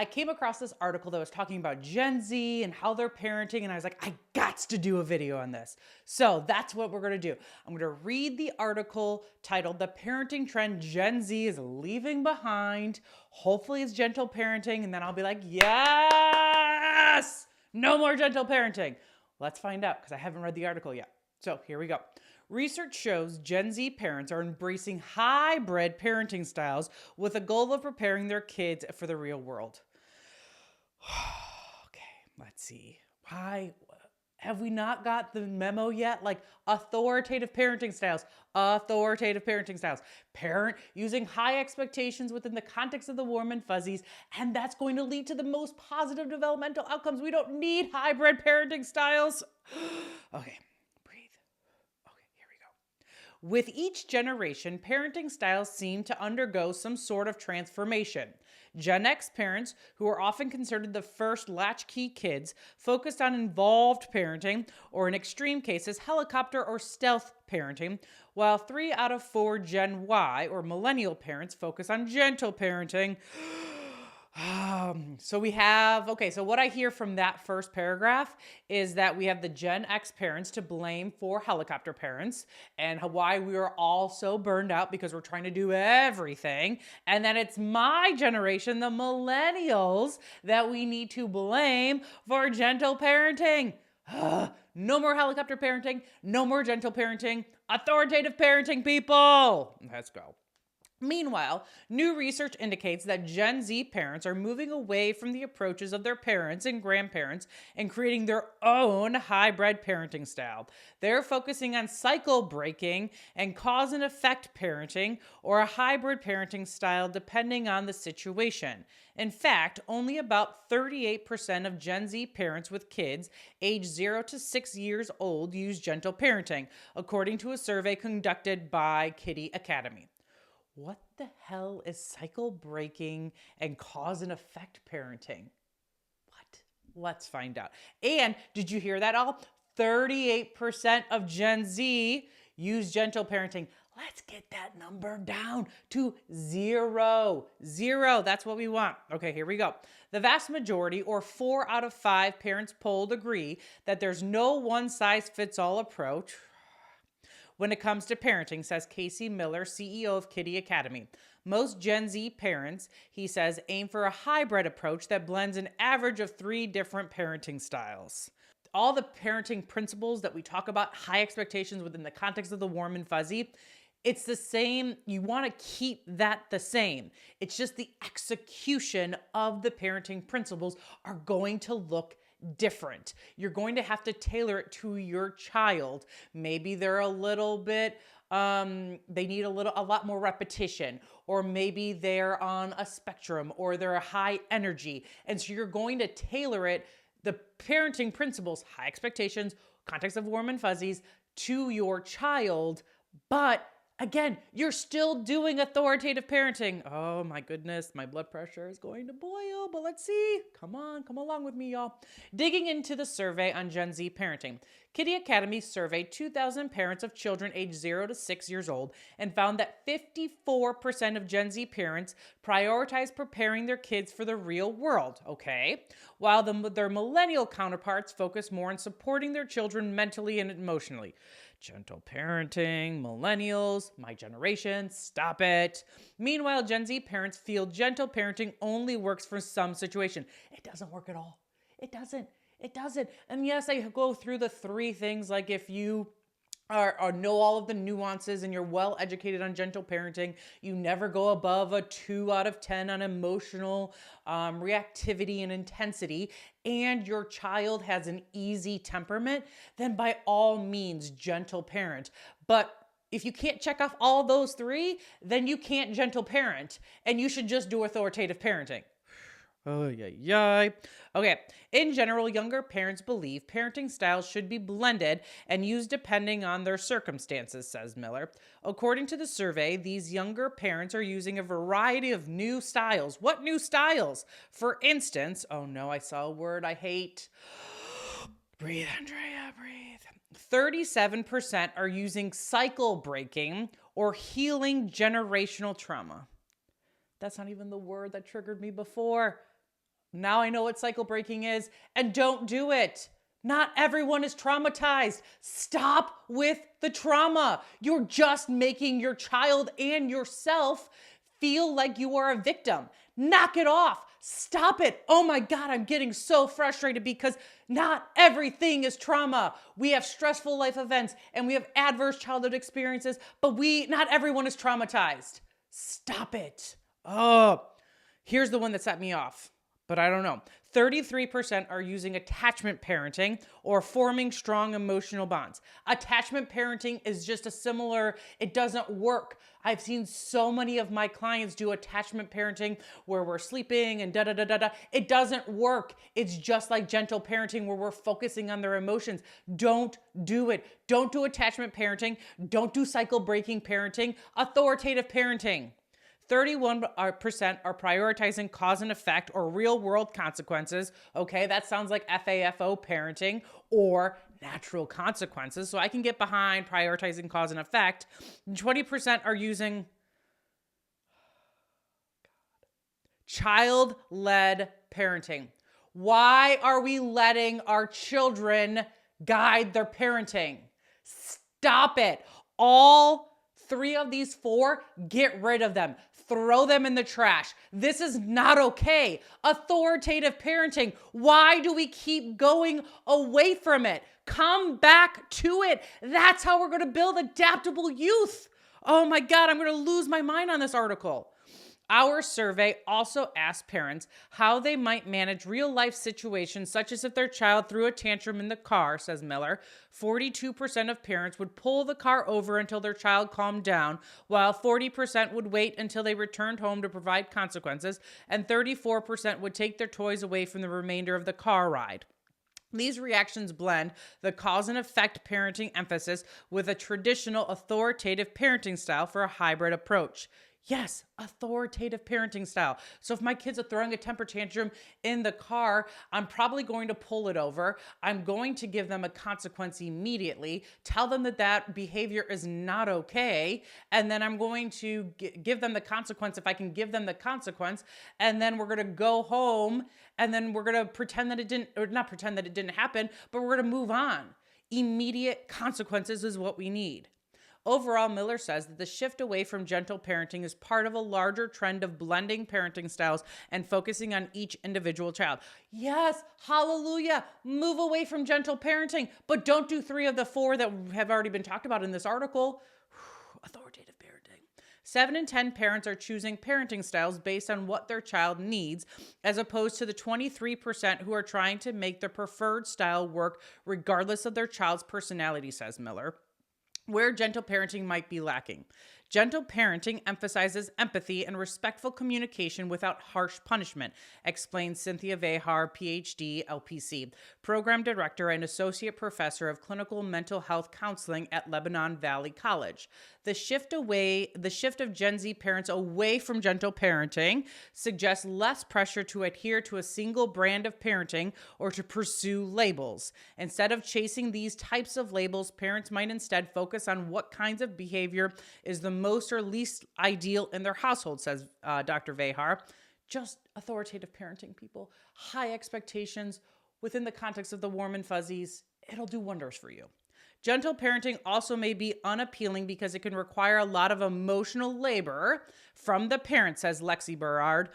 I came across this article that was talking about Gen Z and how they're parenting, and I was like, I got to do a video on this. So that's what we're going to do. I'm going to read the article titled "The Parenting Trend Gen Z is Leaving Behind." Hopefully it's gentle parenting, and then I'll be like, yes, no more gentle parenting. Let's find out, because I haven't read the article yet. So here we go. Research shows Gen Z parents are embracing hybrid parenting styles with a goal of preparing their kids for the real world. Okay, let's see. Why have we not got the memo yet? Like authoritative parenting styles, parent using high expectations within the context of the warm and fuzzies, and that's going to lead to the most positive developmental outcomes. We don't need hybrid parenting styles. Okay. With each generation, parenting styles seem to undergo some sort of transformation. Gen X parents, who are often considered the first latchkey kids, focused on involved parenting, or in extreme cases, helicopter or stealth parenting, while 3 out of 4 Gen Y, or millennial parents, focus on gentle parenting. So what I hear from that first paragraph is that we have the Gen X parents to blame for helicopter parents and why we are all so burned out because we're trying to do everything. And then it's my generation, the millennials, that we need to blame for gentle parenting. No more helicopter parenting, no more gentle parenting, authoritative parenting, people. Let's go. Meanwhile, new research indicates that Gen Z parents are moving away from the approaches of their parents and grandparents and creating their own hybrid parenting style. They're focusing on cycle breaking and cause and effect parenting, or a hybrid parenting style depending on the situation. In fact, only about 38% of Gen Z parents with kids aged 0 to 6 years old use gentle parenting, according to a survey conducted by Kiddie Academy. What the hell is cycle breaking and cause and effect parenting? What? Let's find out. And did you hear that all? 38% of Gen Z use gentle parenting. Let's get that number down to 0. 0. That's what we want. Okay, here we go. The vast majority, or 4 out of 5 parents polled, agree that there's no one-size-fits-all approach when it comes to parenting, says Casey Miller, CEO of Kiddie Academy. Most Gen Z parents, he says, aim for a hybrid approach that blends an average of 3 different parenting styles. All the parenting principles that we talk about, high expectations within the context of the warm and fuzzy, it's the same. You want to keep that the same. It's just the execution of the parenting principles are going to look different. You're going to have to tailor it to your child. Maybe they're a little bit, they need a lot more repetition, or maybe they're on a spectrum, or they're a high energy. And so you're going to tailor it, the parenting principles, high expectations, context of warm and fuzzies, to your child. But again, you're still doing authoritative parenting. Oh my goodness, my blood pressure is going to boil, but let's see. Come along with me, y'all. Digging into the survey on Gen Z parenting, Kiddie Academy surveyed 2,000 parents of children aged 0 to 6 years old and found that 54% of Gen Z parents prioritize preparing their kids for the real world, okay? While their millennial counterparts focus more on supporting their children mentally and emotionally. Gentle parenting, millennials, my generation, stop it. Meanwhile, Gen Z parents feel gentle parenting only works for some situation. It doesn't work at all. It doesn't. And yes, I go through the 3 things, like if you know all of the nuances and you're well educated on gentle parenting, you never go above a 2 out of 10 on emotional reactivity and intensity, and your child has an easy temperament, then by all means, gentle parent. But if you can't check off all those 3, then you can't gentle parent, and you should just do authoritative parenting. Oh, yeah. Okay. In general, younger parents believe parenting styles should be blended and used depending on their circumstances, says Miller. According to the survey, these younger parents are using a variety of new styles. What new styles? For instance, oh no, I saw a word I hate. Breathe, Andrea, breathe. 37% are using cycle breaking or healing generational trauma. That's not even the word that triggered me before. Now I know what cycle breaking is, and don't do it. Not everyone is traumatized. Stop with the trauma. You're just making your child and yourself feel like you are a victim. Knock it off. Stop it. Oh my God, I'm getting so frustrated because not everything is trauma. We have stressful life events and we have adverse childhood experiences, but not everyone is traumatized. Stop it. Oh, here's the one that set me off, but I don't know. 33% are using attachment parenting or forming strong emotional bonds. Attachment parenting is just it doesn't work. I've seen so many of my clients do attachment parenting where we're sleeping and da da da da da. It doesn't work. It's just like gentle parenting where we're focusing on their emotions. Don't do it. Don't do attachment parenting. Don't do cycle breaking parenting. Authoritative parenting. 31% are prioritizing cause and effect or real world consequences. Okay, that sounds like FAFO parenting or natural consequences. So I can get behind prioritizing cause and effect. 20% are using child-led parenting. Why are we letting our children guide their parenting? Stop it. All three of these four, get rid of them. Throw them in the trash. This is not okay. Authoritative parenting. Why do we keep going away from it? Come back to it. That's how we're going to build adaptable youth. Oh my God, I'm going to lose my mind on this article. Our survey also asked parents how they might manage real life situations, such as if their child threw a tantrum in the car, says Miller. 42% of parents would pull the car over until their child calmed down, while 40% would wait until they returned home to provide consequences, and 34% would take their toys away from the remainder of the car ride. These reactions blend the cause and effect parenting emphasis with a traditional authoritative parenting style for a hybrid approach. Yes, authoritative parenting style. So if my kids are throwing a temper tantrum in the car, I'm probably going to pull it over. I'm going to give them a consequence immediately, tell them that behavior is not okay, and then I'm going to give them the consequence if I can give them the consequence, and then we're going to go home, and then we're going to pretend that it didn't, or not pretend that it didn't happen, but we're going to move on. Immediate consequences is what we need. Overall, Miller says that the shift away from gentle parenting is part of a larger trend of blending parenting styles and focusing on each individual child. Yes, hallelujah. Move away from gentle parenting, but don't do 3 of the 4 that have already been talked about in this article. Authoritative parenting. 7 in 10 parents are choosing parenting styles based on what their child needs, as opposed to the 23% who are trying to make their preferred style work regardless of their child's personality, says Miller. Where gentle parenting might be lacking. Gentle parenting emphasizes empathy and respectful communication without harsh punishment, explains Cynthia Vehar, PhD, LPC, Program Director and Associate Professor of Clinical Mental Health Counseling at Lebanon Valley College. The shift of Gen Z parents away from gentle parenting suggests less pressure to adhere to a single brand of parenting or to pursue labels. Instead of chasing these types of labels, parents might instead focus on what kinds of behavior is the most or least ideal in their household, says Dr. Vehar. Just authoritative parenting, people. High expectations within the context of the warm and fuzzies. It'll do wonders for you. Gentle parenting also may be unappealing because it can require a lot of emotional labor from the parent, says Lexi Berard,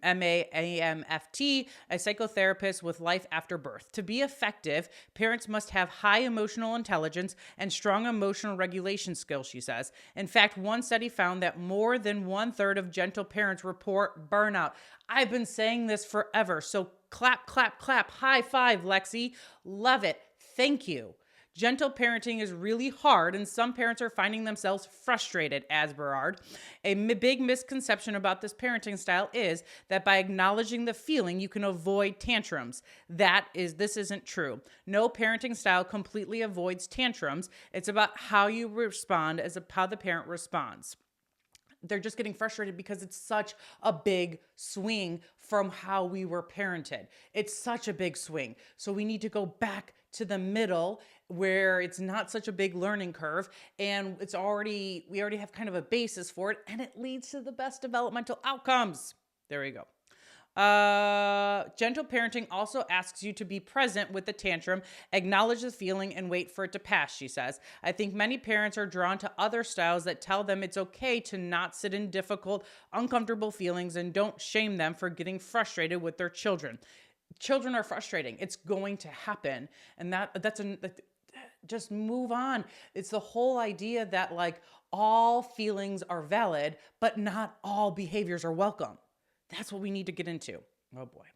MAMFT, a psychotherapist with life after birth. To be effective, parents must have high emotional intelligence and strong emotional regulation skills, she says. In fact, one study found that more than 1/3 of gentle parents report burnout. I've been saying this forever, so clap, clap, clap. High five, Lexi. Love it. Thank you. Gentle parenting is really hard, and some parents are finding themselves frustrated, as Berard. A big misconception about this parenting style is that by acknowledging the feeling, you can avoid tantrums. This isn't true. No parenting style completely avoids tantrums. It's about how you respond as how the parent responds. They're just getting frustrated because it's such a big swing from how we were parented. It's such a big swing. So we need to go back to the middle where it's not such a big learning curve and we already have kind of a basis for it, and it leads to the best developmental outcomes. There we go. Gentle parenting also asks you to be present with the tantrum, acknowledge the feeling, and wait for it to pass, she says. I think many parents are drawn to other styles that tell them it's okay to not sit in difficult, uncomfortable feelings and don't shame them for getting frustrated with their children. Children are frustrating. It's going to happen. And just move on. It's the whole idea that like all feelings are valid, but not all behaviors are welcome. That's what we need to get into. Oh boy.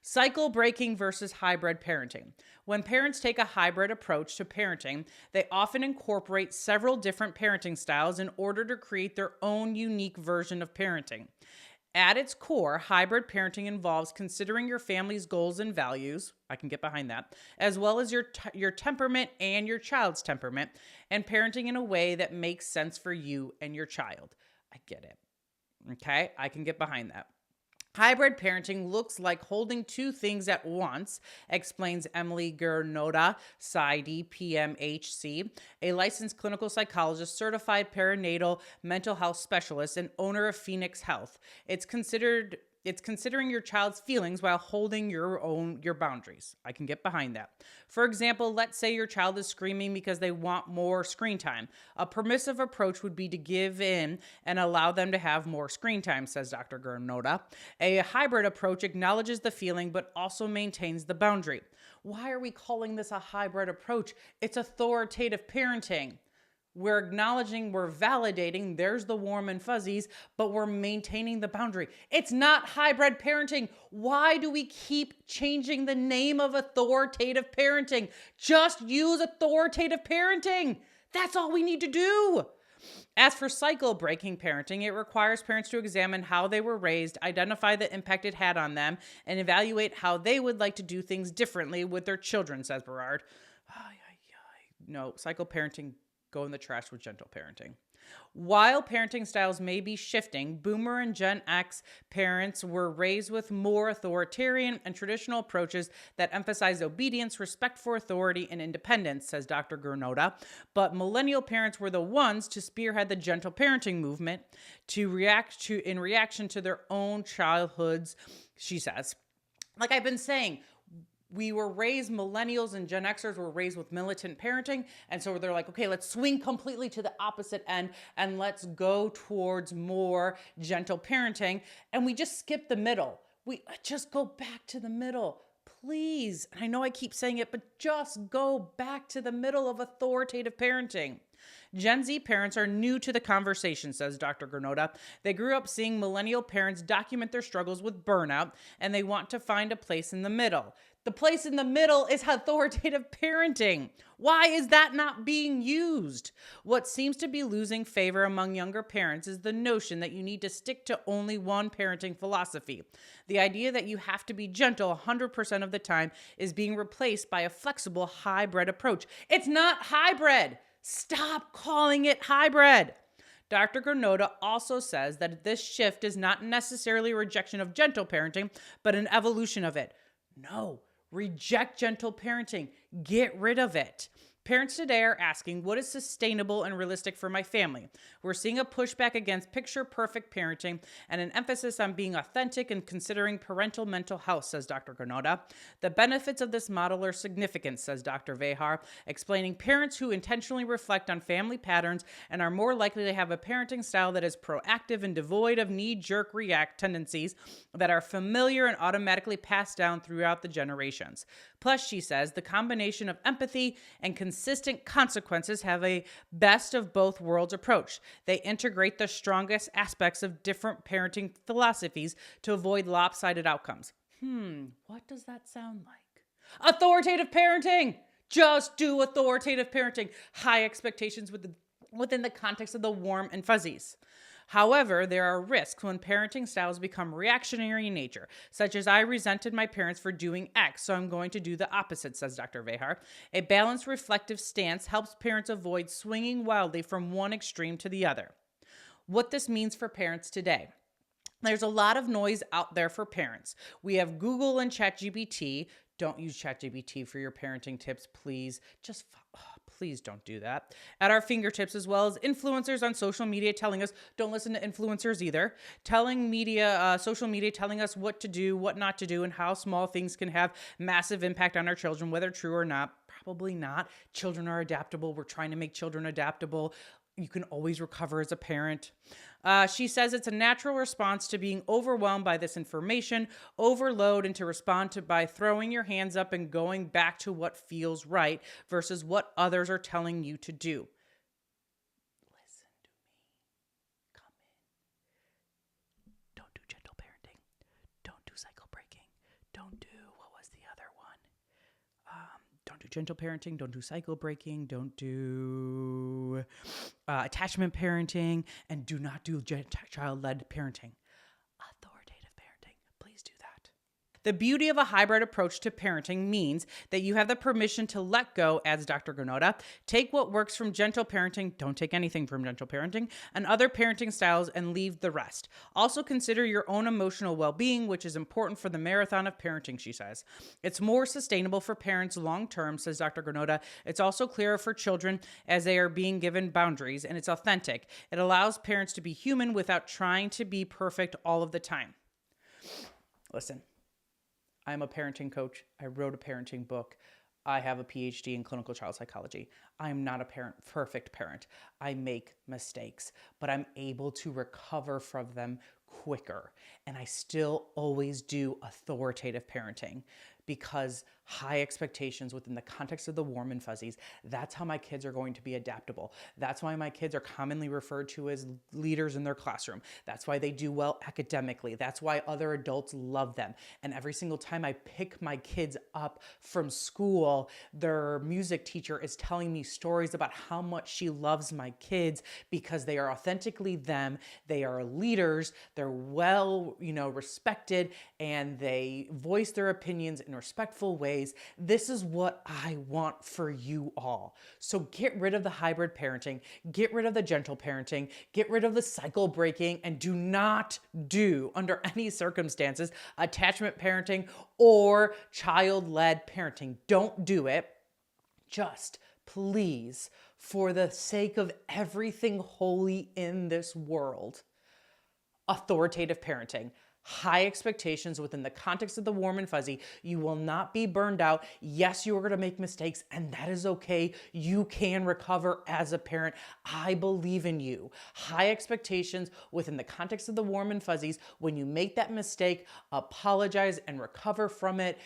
Cycle breaking versus hybrid parenting. When parents take a hybrid approach to parenting, they often incorporate several different parenting styles in order to create their own unique version of parenting. At its core, hybrid parenting involves considering your family's goals and values. I can get behind that, as well as your temperament and your child's temperament, and parenting in a way that makes sense for you and your child. I get it. Okay, I can get behind that. Hybrid parenting looks like holding two things at once, explains Emily Gernota, PsyD, PMHC, a licensed clinical psychologist, certified perinatal mental health specialist, and owner of Phoenix Health. It's considering your child's feelings while holding your boundaries. I can get behind that. For example, let's say your child is screaming because they want more screen time. A permissive approach would be to give in and allow them to have more screen time, says Dr. Gernota. A hybrid approach acknowledges the feeling but also maintains the boundary. Why are we calling this a hybrid approach? It's authoritative parenting. We're acknowledging, we're validating, there's the warm and fuzzies, but we're maintaining the boundary. It's not hybrid parenting. Why do we keep changing the name of authoritative parenting? Just use authoritative parenting. That's all we need to do. As for cycle breaking parenting, it requires parents to examine how they were raised, identify the impact it had on them, and evaluate how they would like to do things differently with their children, says Berard. No, cycle parenting, go in the trash with gentle parenting. While parenting styles may be shifting, Boomer and Gen X parents were raised with more authoritarian and traditional approaches that emphasize obedience, respect for authority, and independence, says Dr. Gernota. But millennial parents were the ones to spearhead the gentle parenting movement in reaction to their own childhoods, she says. Like I've been saying, millennials and Gen Xers were raised with militant parenting. And so they're like, okay, let's swing completely to the opposite end and let's go towards more gentle parenting. And we just skip the middle. We just go back to the middle. Please. I know I keep saying it, but just go back to the middle of authoritative parenting. Gen Z parents are new to the conversation, says Dr. Gernota. They grew up seeing millennial parents document their struggles with burnout, and they want to find a place in the middle. The place in the middle is authoritative parenting. Why is that not being used? What seems to be losing favor among younger parents is the notion that you need to stick to only one parenting philosophy. The idea that you have to be gentle 100% of the time is being replaced by a flexible hybrid approach. It's not hybrid. Stop calling it hybrid. Dr. Gernota also says that this shift is not necessarily a rejection of gentle parenting, but an evolution of it. No, reject gentle parenting. Get rid of it. Parents today are asking, what is sustainable and realistic for my family? We're seeing a pushback against picture-perfect parenting and an emphasis on being authentic and considering parental mental health, says Dr. Gernota. The benefits of this model are significant, says Dr. Vehar, explaining parents who intentionally reflect on family patterns and are more likely to have a parenting style that is proactive and devoid of knee-jerk react tendencies that are familiar and automatically passed down throughout the generations. Plus, she says, the combination of empathy and consistent consequences have a best of both worlds approach. They integrate the strongest aspects of different parenting philosophies to avoid lopsided outcomes. What does that sound like? Authoritative parenting! Just do authoritative parenting. High expectations within the context of the warm and fuzzies. However, there are risks when parenting styles become reactionary in nature, such as I resented my parents for doing X, so I'm going to do the opposite, says Dr. Vehar. A balanced, reflective stance helps parents avoid swinging wildly from one extreme to the other. What this means for parents today. There's a lot of noise out there for parents. We have Google and ChatGPT. Don't use ChatGPT for your parenting tips, please. Please don't do that. At our fingertips, as well as influencers on social media telling us, don't listen to influencers either. Social media telling us what to do, what not to do, and how small things can have massive impact on our children, whether true or not. Probably not. Children are adaptable. We're trying to make children adaptable. You can always recover as a parent. She says it's a natural response to being overwhelmed by this information, overload, and to respond to by throwing your hands up and going back to what feels right versus what others are telling you to do. Listen to me. Come in. Don't do gentle parenting. Don't do cycle breaking. Don't do, what was the other one? Don't do gentle parenting, don't do cycle breaking, don't do attachment parenting, and do not do child-led parenting. Authoritative parenting, please do that. The beauty of a hybrid approach to parenting means that you have the permission to let go, adds Dr. Granota. Take what works from gentle parenting, don't take anything from gentle parenting, and other parenting styles and leave the rest. Also consider your own emotional well-being, which is important for the marathon of parenting, she says. It's more sustainable for parents long-term, says Dr. Granota. It's also clearer for children as they are being given boundaries, and it's authentic. It allows parents to be human without trying to be perfect all of the time. Listen. I'm a parenting coach. I wrote a parenting book. I have a PhD in clinical child psychology. I'm not a perfect parent. I make mistakes, but I'm able to recover from them quicker. And I still always do authoritative parenting because high expectations within the context of the warm and fuzzies, that's how my kids are going to be adaptable. That's why my kids are commonly referred to as leaders in their classroom. That's why they do well academically. That's why other adults love them. And every single time I pick my kids up from school, their music teacher is telling me stories about how much she loves my kids because they are authentically them. They are leaders. They're well, respected, and they voice their opinions in respectful ways. This is what I want for you all. So get rid of the hybrid parenting, get rid of the gentle parenting, get rid of the cycle breaking, and do not do, under any circumstances, attachment parenting or child-led parenting. Don't do it. Just please, for the sake of everything holy in this world, authoritative parenting. High expectations within the context of the warm and fuzzy. You will not be burned out. Yes, you are going to make mistakes, and that is okay. You can recover as a parent. I believe in you. High expectations within the context of the warm and fuzzies. When you make that mistake, apologize and recover from it.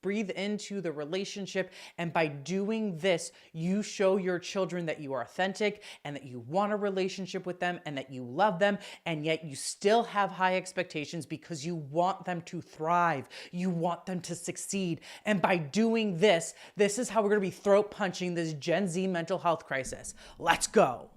Breathe into the relationship. And by doing this, you show your children that you are authentic and that you want a relationship with them and that you love them. And yet you still have high expectations because you want them to thrive. You want them to succeed. And by doing this, this is how we're going to be throat punching this Gen Z mental health crisis. Let's go.